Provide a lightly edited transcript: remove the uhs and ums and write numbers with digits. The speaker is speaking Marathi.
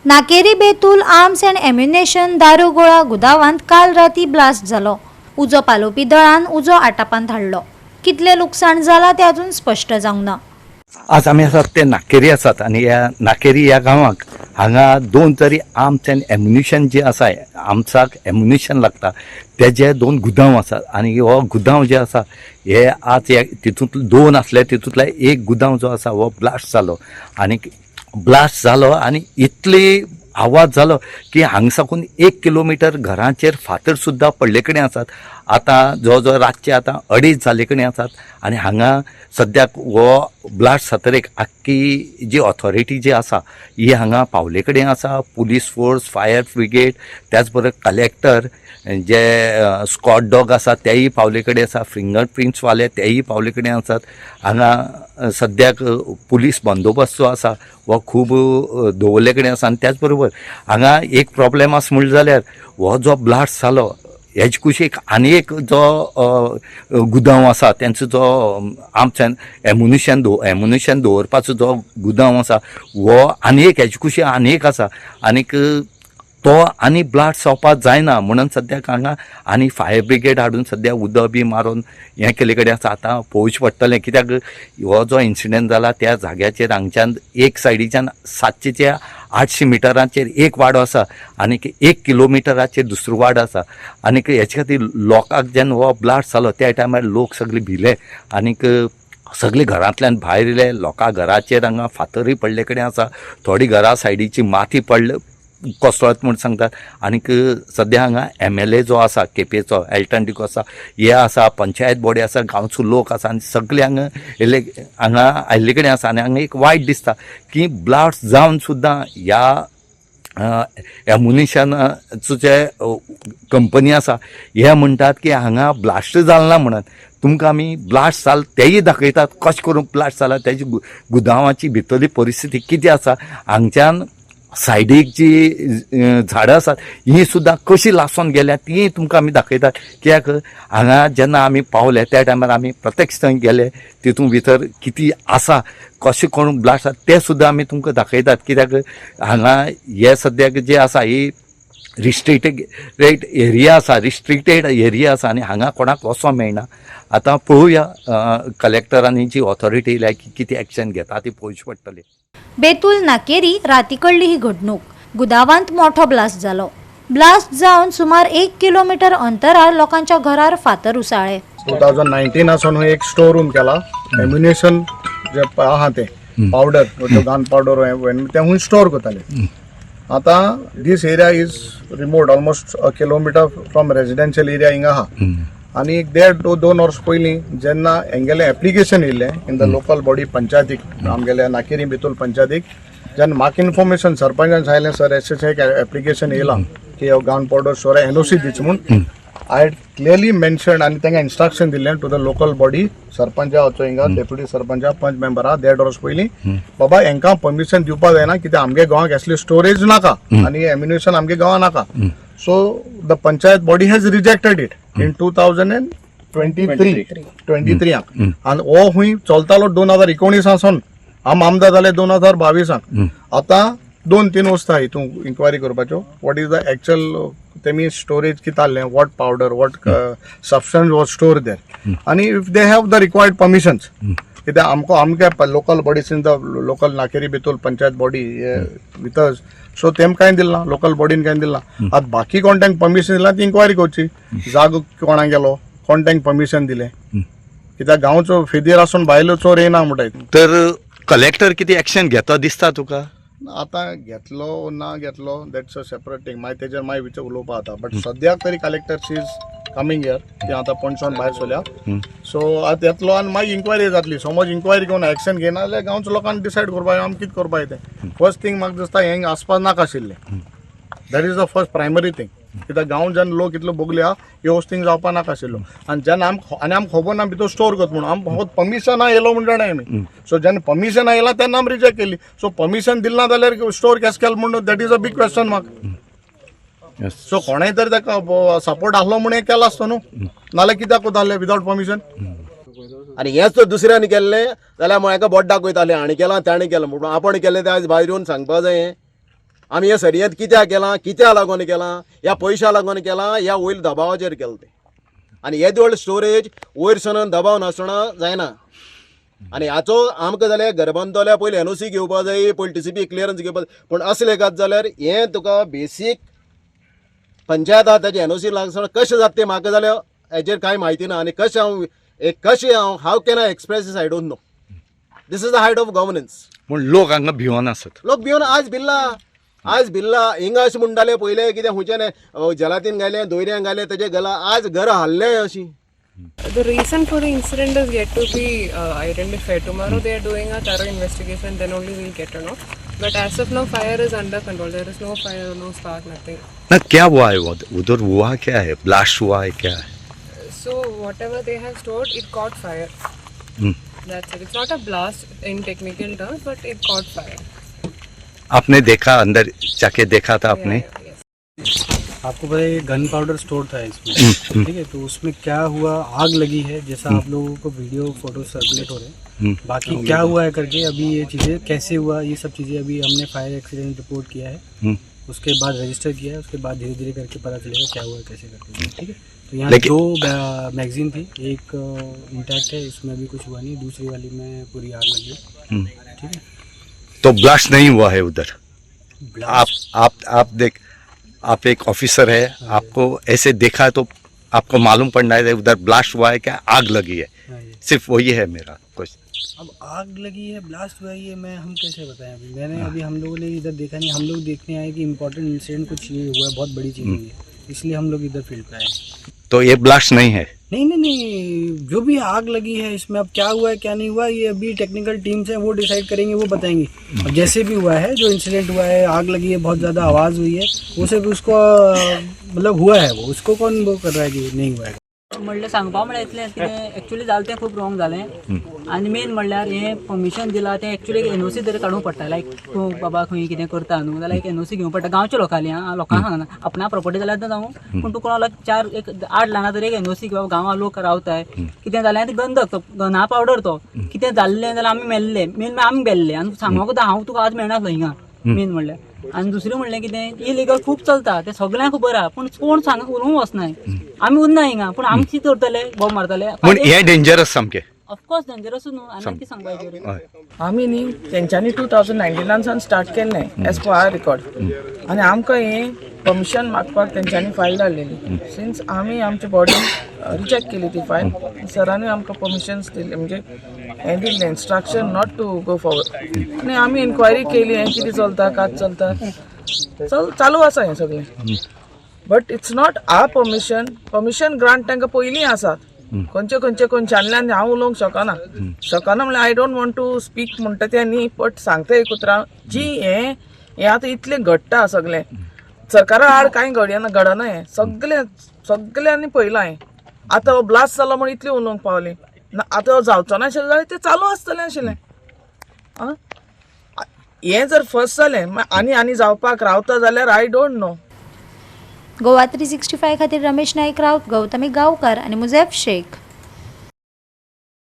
नाकेरी बेतूल आर्म्स अँड एम्युनेशन दारुगोळा गुदावांत काल राती ब्लास्ट जालो. उजो पालोवपी दळान उजो आटापान धाडलो. कितले लुकसाण जाला ते अजून स्पष्ट जावंक ना. आज आमी आसात ते नाकेरी आसात आनी ह्या नाकेरी ह्या गांवाक हांगा दोन तरी आर्म्स अँड एम्युनिशन जे आसा, आर्म्साक एम्युनिशन लागता तेजे दोन गुदांव आसात. आनी हो गुदांव जे आसा हे आज तितूंत दोन आसले, तितूंतले एक गुदांव जो आसा हो ब्लास्ट जालो आनी इतली आवाज जालो की हांगसाकून 1 किलोमीटर घरांचेर फातर सुद्दां पडले कडेन आसात. आतां जवळ जवळ रातचे आतां 2:30 जाले कडेन आसात आनी हांगा सद्याक हो ब्लास्ट जातरेक आख्खी जी ऑथॉरिटी जी आसा ही हांगा पावले कडेन आसा. पुलीस फोर्स, फायर ब्रिगेड, त्याच बरोबर कलेक्टर, जे स्कॉट डॉग आसा तेयी पावले कडेन आसा, फिंगर प्रिंट्स वाले तेयी पावले कडेन आसात. हांगा सद्याक पुलीस बंदोबस्त जो आसा हो खूब दवरले कडेन आसा. आनी त्याच बरोबर हांगा एक प्रॉब्लेम आसा म्हणलें जाल्यार हो जो ब्लास्ट जालो हेजे कुशीक आनी एक जो गुदांव आसा तेंचो जो आर्म्स अँड एम्युनिशन दवरपाचो जो गुदांव आसा हो आनी एक हेजे कुशीक आनी एक आसा. आनीक तो आनी ब्लास्ट जावपाक जायना म्हणून सद्याक हांगा आनी फायर ब्रिगेड हाडून सद्या उदक बी मारून हें केले कडेन आसा. आतां पळोवचें पडटलें कित्याक हो जो इन्सिडंट जाला त्या जाग्याचेर हांगच्यान एक सायडीच्यान 700 ते 800 मिटरांचेर एक वाडो आसा आनीक 1 किलोमिटराचेर दुसरो वाडो आसा. आनीक हेचे खातीर लोकांक जेन्ना हो ब्लास्ट जालो त्या टायमार लोक सगळे भिले आनीक सगळे घरांतल्यान भायर येयले. लोकां घराचेर हांगा फातरूय पडले कडेन आसा, थोडी घरा सायडीची माती पडले कोसळत म्हूण सांगतात. आनीक सद्या हांगा MLA जो आसा केपेचो एल्टन डिकोसा हे आसा, पंचायत बॉडी आसा, गांवचो लोक आसा आनी सगळे हांगा आयिल्ले कडेन आसा. आनी हांगा एक वायट दिसता की ब्लास्ट जावन सुद्दां ह्या एम्युनिशनाचो जे कंपनी आसा हे म्हणटात की हांगा ब्लास्ट जाल ना म्हणून. तुमकां आमी ब्लास्ट जाल तेय दाखयतात कशें करून ब्लास्ट जाला, तेजी गुदांवाची भितरली परिस्थिती कितें आसा, हांगच्यान सायडीक जी झाडां आसात ही सुद्दां कशी लासून गेल्या ती तुमकां आमी दाखयतात. कित्याक हांगा जेन्ना आमी पावले त्या टायमार आमी प्रत्यक्ष थंय गेले, तितून भितर कितें आसा, कशें करून ब्लास्ट आसा तें सुद्दां आमी तुमकां दाखयतात. कित्याक हांगा हे सद्याक जे आसा ही रिस्ट्रिक्टेड एरिया आसा आनी हांगा कोणाक वचोंक मेळना. आतां पळोवया कलेक्टरांनी जी ऑथॉरिटी येयल्या की कितें एक्शन घेता ती पळोवची पडटली. बेतूल नाकेरी राती कडली ही घडणूक. गुदावांत मोठो ब्लास्ट जालो. ब्लास्ट जावन सुमार 1 किलोमीटर अंतरार लोकांच्या घरार फातर उसळ्ळे. 2019 आसून एक स्टोर रूम केला. एम्युनिशन जे आहा ते पावडर, गन पावडर ते हूंय स्टोर करताले. आतां this area is remote, almost 1 kilometre from residential area हिंगा आहा. आनी एक 1.5-2 वर्स पयलीं जेन्ना हेंगेलें एप्लिकेशन येयलें इन द लोकल बॉडी पंचायतीक, आमगेल्या नाकेरी बेतूल पंचायतीक, जेन्ना म्हाका इन्फॉर्मेशन सरपंचान सांगलें सर अशें एक एप्लिकेशन येयलां की गन पावडर स्टोर NOC दिच म्हूण. आय हॅड क्लियरली मेन्शन आनी तांकां इन्स्ट्रक्शन दिल्लें टू द लोकल बॉडी, सरपंचा वचो हिंगा, डेप्युटी सरपंचा, पंच मेंबर आहा, 1.5 वर्स पयलीं बाबा हांकां परमिशन दिवपाक जायना कित्याक आमगे गांवांक असली स्टोरेज नाका आनी एम्युनिशन आमगे गांवांक नाका. So the panchayat body has rejected it in 2023 and हो हुई चलतालो 2019 आसून आमदार जाले 2022. आतां 2-3 वर्स हितून इन्क्वायरी करपाच्यो. वॉट इज द एक्चुअल तेमी स्टोरेज कितें आहलें, what powder, what substance was store there, आनी if they have the required permissions. कित्याक आमकां local bodies in the local Nakeri Betul panchayat body with us, so तेम कांय दिलना, लोकल बॉडीन कांय दिलना. आतां बाकी कोण तांकां परमिशन दिला ती इन्क्वायरी करची, जागो कोणाक गेलो, कोण तांकां परमिशन दिलें. कित्याक गांवचो फेदेर आसून भायलो चोर येना म्हणटात. तर कलेक्टर कितें एक्शन घेता दिसता तुका? आतां घेतलो ना घेतलो दॅट्स अ सेपरेट थिंग, मागीर तेजेर मागीर उलोवपा जाता. बट सद्याक तरी कलेक्टर इज कमिंग हियर, ती आतां पणसावन भायर सोल्या. सो आतां येतलो आनी मागीर इन्क्वायरी जातली. समज इन्क्वायरी करून एक्शन घेना जाल्यार गांवच्या लोकांनी डिसायड करपाक आमी कितें करपाक तें. फर्स्ट थिंग म्हाका दिसता हें आसपाक नाका आशिल्लें. That is the first primary thing. कित्याक गांव जेन्ना लोक इतलो भोगल्या ह्यो थिंग जावपाक नाका आशिल्लो. आनी जेन्ना आमकां खबर ना भितर स्टोर करता म्हणून आमकां फकत परमिशन येयलो म्हणून जाणाय आमी. सो जेन्ना परमिशन येयला तेन्ना आमी रिजेक्ट केली. सो परमिशन दिल ना जाल्यार स्टोर केस केलो म्हणून that is a big question म्हाका. सो कोणेय तरी ताका सपोर्ट आहलो म्हणून केला आसतो न्हू, नाल्यार कित्याक कोताले विदाउट परमिशन. आनी हेंच तर दुसऱ्यांनी केल्लें जाल्यार हाका बोट दाखयताले हांणी केलां ताणें केलां म्हणून. आपण केलें तें आयज भायर येवन सांगपा जाय. आमी हे सर्यंत कित्याक केलां, कित्या लागून केलां, ह्या पयशा लागून केलां, ह्या वयर दबावाचेर केलां तें. आनी येदे व्हडले स्टोरेज वयर सनन दबाव नासतना जायना. आनी हाचो आमकां जाल्यार घर बांदतल्या पयलीं NOC घेवपा जाय, पयलीं TCP क्लियरन्स घेवपा जाय. पूण असले गत जाल्यार हें तुका बेसीक पंचायत आहा ताचे NOC लागसर कशें जाता तें म्हाका जाल्यार हेजेर कांय म्हायती ना. आनी कशें हाव can I express this, I don't know. This is the height of governance. पूण लोक हांगा भिवून आसात. लोक भिवन आज भिल्ला हिंगा अशें म्हणटाले पयले कितें खुंयचें जलातीन घाले, दोयऱ्यान घाले, तेजे घाला, आज घर हाल्ले अशी. The reason for the incident is yet to be identified. Tomorrow they are doing a thorough investigation, then only we'll get to know. But as of now, fire is under control. There is no fire, no spark, nothing. ना क्या हुआ है उधर हुआ क्या है, ब्लास्ट हुआ है क्या है? So whatever they have stored, it caught fire. That's it. It's not a blast in technical terms, but it caught fire. आपने देखा, अंदर जाके देखा था आपने? Yes. आपको पता है गन पाउडर स्टोर था इसमें, ठीक है, तो उसमें क्या हुआ, आग लगी है जैसा आप लोगों को वीडियो फोटो सर्कुलेट हो रहे हैं. बाकी क्या हुआ है करके अभी ये चीज़ें कैसे हुआ, ये सब चीज़ें अभी हमने फायर एक्सीडेंट रिपोर्ट किया है, उसके बाद रजिस्टर किया है, उसके बाद धीरे धीरे करके पता चलेगा क्या हुआ कैसे करके. ठीक है, तो यहाँ दो मैगजीन थी, एक इंटैक्ट है, इसमें अभी कुछ हुआ नहीं, दूसरी वाली में पूरी आग लगी है. ठीक है, तो ब्लास्ट नहीं हुआ है उधर. आप आप एक ऑफिसर है, आपको ऐसे देखा तो आपको मालूम पड़ना है उधर ब्लास्ट हुआ है क्या, आग लगी है. सिर्फ वही है मेरा क्वेश्चन. अब आग लगी है, ब्लास्ट हुआ है, ये हम कैसे बताएं. अभी हम लोगों ने इधर देखा नहीं, हम लोग देखने आए कि इम्पोर्टेंट इंसिडेंट कुछ ये हुआ है, बहुत बड़ी चीज़ हुई है, इसलिए हम लोग इधर फील्ड पे आए. तो ये ब्लास्ट नहीं है. नहीं, जो भी आग लगी है इसमें अब क्या हुआ है क्या नहीं हुआ, ये अभी टेक्निकल टीम्स हैं, वो डिसाइड करेंगे, वो बताएंगे. अब जैसे भी हुआ है, जो इंसिडेंट हुआ है, आग लगी है, बहुत ज़्यादा आवाज़ हुई है, वो सिर्फ उसको मतलब हुआ है, वो उसको कौन वो कर रहा है कि नहीं हुआ है. म्हणल्यार सांगपा म्हळ्यार इतलें कितें एक्चुअली जालें तें खूब रॉंग जालें. आनी मेन म्हणल्यार हें परमिशन दिलां तें एक्चुअली NOC तरी काडूंक पडटा. लायक तूं बाबा खंय कितें करता न्हू जाल्यार एक NOC घेवंक पडटा. गांवच्या लोकांनी लोकांक सांगना, आपणा प्रॉपर्टी जाल्यार जावं, पूण तूं कोणाला 8 लाना तरी एक NOC किंवा गांवां लोक रावताय, कितें जालें आनी गंधक तो गना पावडर तो कितें जाल्लें जाल्यार आमी मेल्ले, मेन आमी बेल्ले आनी सांगूंक हांव तुका आज मेळनासलो हिंगा. मेन म्हणल्यार आनी दुसरें म्हणलें कितें इलिगल खूब चलता, तें सगळ्यांक खबर आहा, पूण कोण सांग उलोवंक वचनाय. आमी उरना हिंगा, पूण आमी कितें करतले, बॉम्ब मारतले. पण हे डेंजरस सामकें. ऑफकोर्स डेंजरस न्हू, आनी कितें सांगपाचें. आमी न्ही तेंच्यांनी 2019 स्टार्ट केल्लें एज पर आवर रिकॉर्ड, आनी आमकां हें परमिशन मागपाक तेंच्यांनी फायल धाडलेली. सिन्स आमी आमची बॉडी रिजेक्ट केली ती फायल, सरांनी आमकां परमिशन्स दिले, म्हणजे हें दिल्लें instruction not to go forward. आनी आमी इन्क्वायरी केली, हें कितें चलता, कात चलता, चालू आसा हें सगळें. But it's not our permission grant तांकां पयलीं आसात. खंयच्यान हांव उलोवंक शकना म्हणजे I don't want to speak म्हणटा तें न्ही, बट सांगता एक उतरां जी हें आतां इतलें घडटा सगळें सरकारा आड कांय घडना. हें सगळ्यांनी पळयलां. हें आतां ब्लास्ट जालो म्हण इतलें उलोवंक पावली, आतां जावचो नाशिल्लें जाल्यार तें चालू आसतलें आशिल्लें. हें जर फर्स्ट जालें आनी जावपाक रावता जाल्यार आय डोंट नो. गोवा 365 खातीर रमेश नाईक राऊत, गौतमी गांवकार आणि मुझेफ शेख.